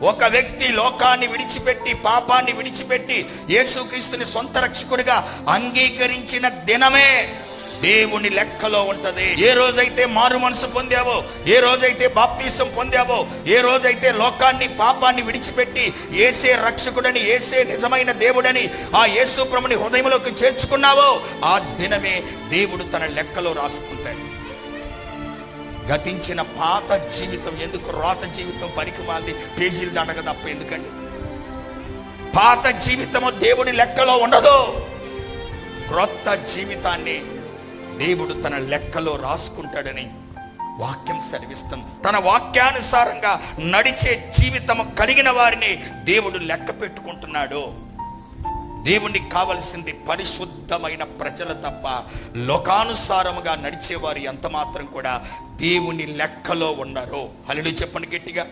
ఒక వ్యక్తి లోకాన్ని విడిచిపెట్టి, పాపాన్ని విడిచిపెట్టి యేసుక్రీస్తుని సొంత రక్షకుడిగా అంగీకరించిన దినమే దేవుని లెక్కలో ఉంటది. ఏ రోజైతే మారు మనసు పొందావో, ఏ రోజైతే బాప్తీసం పొందావో, ఏ రోజైతే లోకాన్ని, పాపాన్ని విడిచిపెట్టి యేసే రక్షకుడని, యేసే నిజమైన దేవుడని ఆ యేసు ప్రభుని హృదయంలోకి చేర్చుకున్నావో, ఆ దినమే దేవుడు తన లెక్కలో రాసుకుంటాడు. గతించిన పాత జీవితం ఎందుకు? రాత జీవితం పనికి మాలింది, పేజీలు దండగ తప్ప ఎందుకండి? పాత జీవితము దేవుడి లెక్కలో ఉండదు. క్రొత్త జీవితాన్ని దేవుడు తన లెక్కలో రాసుకుంటాడని వాక్యం సెలవిస్తుంది. తన వాక్యానుసారంగా నడిచే జీవితం కలిగిన వారిని దేవుడు లెక్క పెట్టుకుంటున్నాడు. దేవునికి కావలసింది పరిశుద్ధమైన ప్రజలు తప్ప లోకానుసారముగా నడిచేవారు ఎంత మాత్రం కూడా దేవుని లెక్కలో ఉన్నారు. హల్లెలూయా చెప్పండి గట్టిగా.